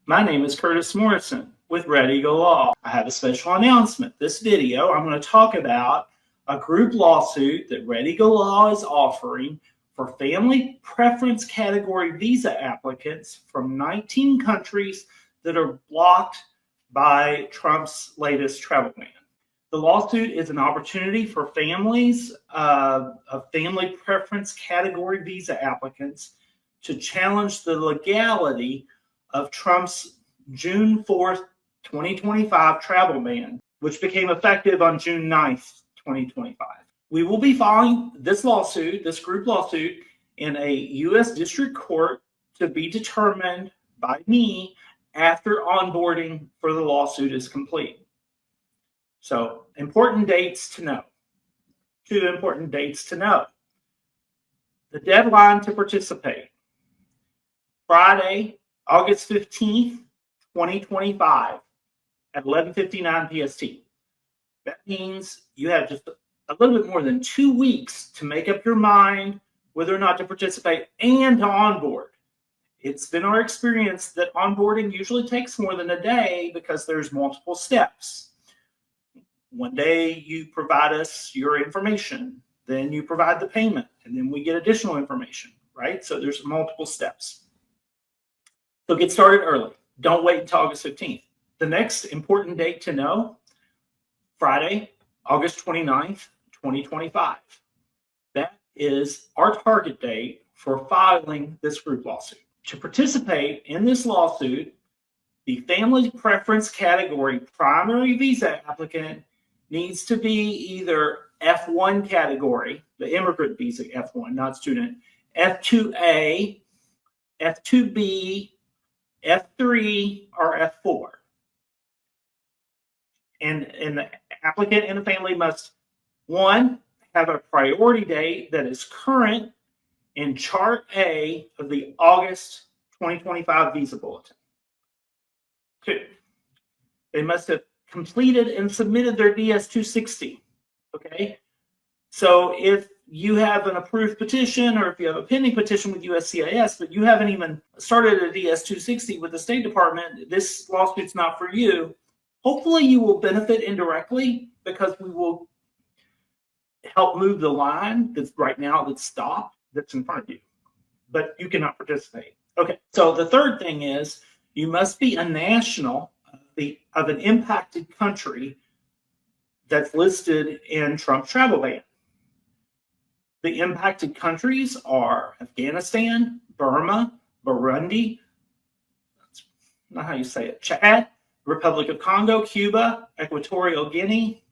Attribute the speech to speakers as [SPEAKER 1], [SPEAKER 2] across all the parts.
[SPEAKER 1] My name is Curtis Morrison with Red Eagle Law. I have a special announcement. This video, I'm going to talk about a group lawsuit that Red Eagle Law is offering for family preference category visa applicants from 19 countries that are blocked by Trump's latest travel ban. The lawsuit is an opportunity for families of family preference category visa applicants to challenge the legality of Trump's June 4th, 2025 travel ban, which became effective on June 9th, 2025. We will be filing this lawsuit, this group lawsuit, in a U.S. District Court to be determined by me after onboarding for the lawsuit is complete. So, important dates to know. 2 important dates to know. The deadline to participate, Friday, August 15th, 2025 at 11:59 PST. That means you have just a little bit more than 2 weeks to make up your mind whether or not to participate and to onboard. It's been our experience that onboarding usually takes more than a day because there's multiple steps. One day you provide us your information, then you provide the payment, and then we get additional information, right? So there's multiple steps. So get started early. Don't wait until August 15th. The next important date to know, Friday, August 29th, 2025. That is our target date for filing this group lawsuit. To participate in this lawsuit, the family preference category primary visa applicant needs to be either F1 category, the immigrant visa F1, not student, F2A, F2B, F3, or F4. And the applicant and the family must, 1, have a priority date that is current in Chart A of the August 2025 Visa Bulletin. 2, they must have completed and submitted their DS-260, okay? So if you have an approved petition or if you have a pending petition with USCIS, but you haven't even started a DS-260 with the State Department, this lawsuit's not for you. Hopefully you will benefit indirectly because we will help move the line that's right now that's stopped, that's in front of you, but you cannot participate. Okay, so the third thing is you must be a national of an impacted country that's listed in Trump's travel ban. The impacted countries are Afghanistan, Burma, Burundi, that's not how you say it, Chad, Republic of Congo, Cuba, Equatorial Guinea,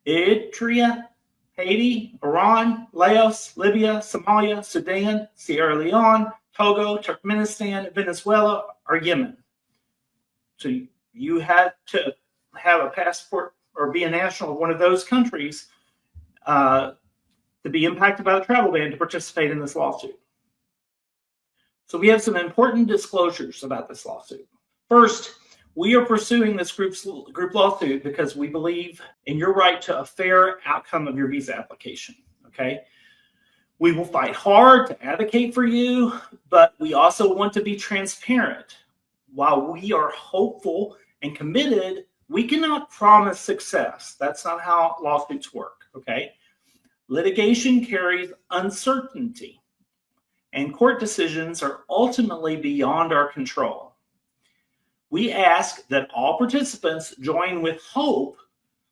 [SPEAKER 1] Eritrea, Haiti, Iran, Laos, Libya, Somalia, Sudan, Sierra Leone, Togo, Turkmenistan, Venezuela, or Yemen. So you have to have a passport or be a national of one of those countries to be impacted by the travel ban to participate in this lawsuit. So we have some important disclosures about this lawsuit. First, we are pursuing this group lawsuit because we believe in your right to a fair outcome of your visa application, okay? We will fight hard to advocate for you, but we also want to be transparent. While we are hopeful and committed, we cannot promise success. That's not how lawsuits work, okay? Litigation carries uncertainty, and court decisions are ultimately beyond our control. We ask that all participants join with hope,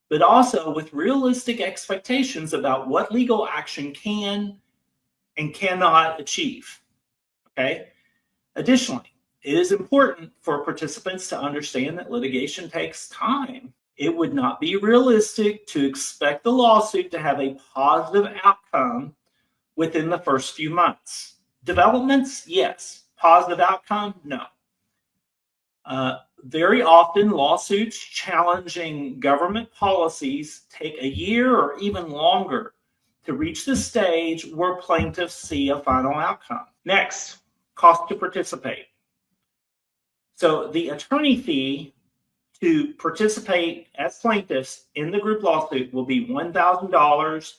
[SPEAKER 1] but also with realistic expectations about what legal action can and cannot achieve, okay? Additionally, it is important for participants to understand that litigation takes time. It would not be realistic to expect the lawsuit to have a positive outcome within the first few months. Developments, yes. Positive outcome, no. Very often, lawsuits challenging government policies take a year or even longer to reach the stage where plaintiffs see a final outcome. Next, cost to participate. So the attorney fee to participate as plaintiffs in the group lawsuit will be $1,000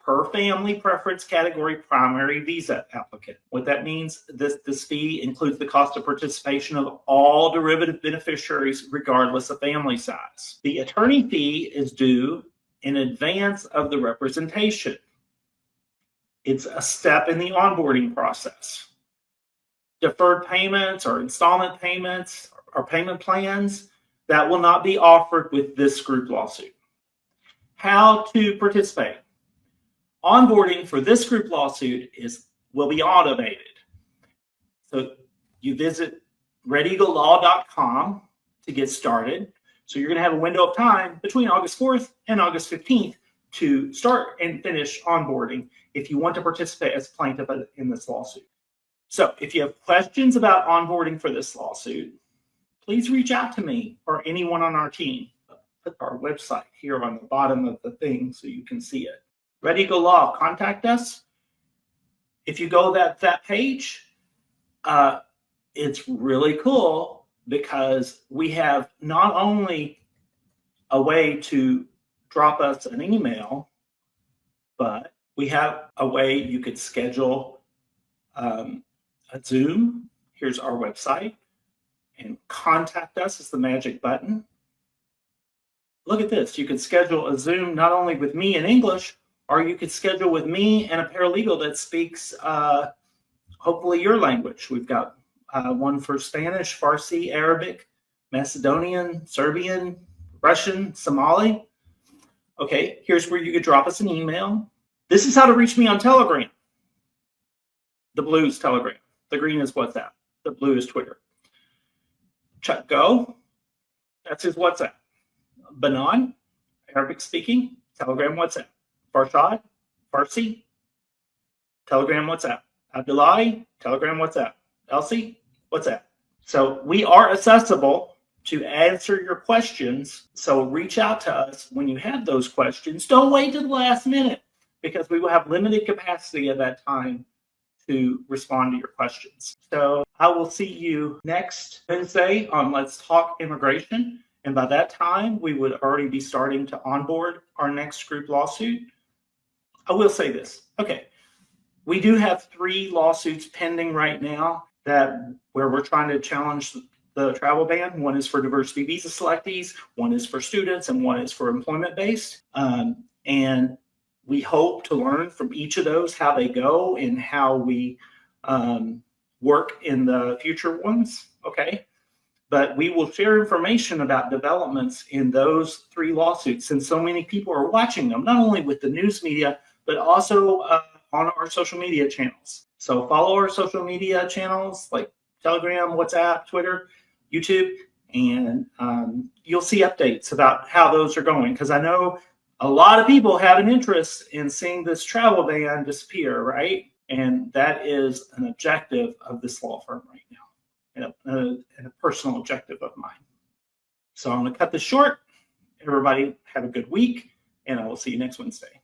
[SPEAKER 1] per family preference category primary visa applicant. What that means, this fee includes the cost of participation of all derivative beneficiaries regardless of family size. The attorney fee is due in advance of the representation. It's a step in the onboarding process. Deferred payments or installment payments or payment plans, that will not be offered with this group lawsuit. How to participate? Onboarding for this group lawsuit will be automated. So you visit redeaglelaw.com to get started. So you're going to have a window of time between August 4th and August 15th to start and finish onboarding if you want to participate as plaintiff in this lawsuit. So if you have questions about onboarding for this lawsuit, please reach out to me or anyone on our team. Put our website here on the bottom of the thing so you can see it. Red Eagle Law, contact us. If you go that page, it's really cool because we have not only a way to drop us an email, but we have a way you could schedule a Zoom. Here's our website, and contact us is the magic button. Look at this. You could schedule a Zoom not only with me in English, or you could schedule with me and a paralegal that speaks hopefully your language. We've got one for Spanish, Farsi, Arabic, Macedonian, Serbian, Russian, Somali. Okay, here's where you could drop us an email. This is how to reach me on Telegram. The blue is Telegram. The green is WhatsApp. The blue is Twitter. Chuck Go, that's his WhatsApp. Banan, Arabic speaking, Telegram, WhatsApp. Farshad, Farsi, Telegram, WhatsApp. Abdullahi, Telegram, WhatsApp. Elsie, WhatsApp. So we are accessible to answer your questions. So reach out to us when you have those questions. Don't wait till the last minute because we will have limited capacity at that time to respond to your questions. So I will see you next Wednesday on Let's Talk Immigration. And by that time, we would already be starting to onboard our next group lawsuit. I will say this. Okay, we do have 3 lawsuits pending right now where we're trying to challenge the travel ban. One is for diversity visa selectees, one is for students, and one is for employment-based. And we hope to learn from each of those how they go and how we work in the future ones, okay? But we will share information about developments in those 3 lawsuits since so many people are watching them, not only with the news media, but also on our social media channels. So follow our social media channels like Telegram, WhatsApp, Twitter, YouTube, and you'll see updates about how those are going. Because I know a lot of people have an interest in seeing this travel ban disappear, right? And that is an objective of this law firm right now, and a personal objective of mine. So I'm going to cut this short. Everybody have a good week, and I will see you next Wednesday.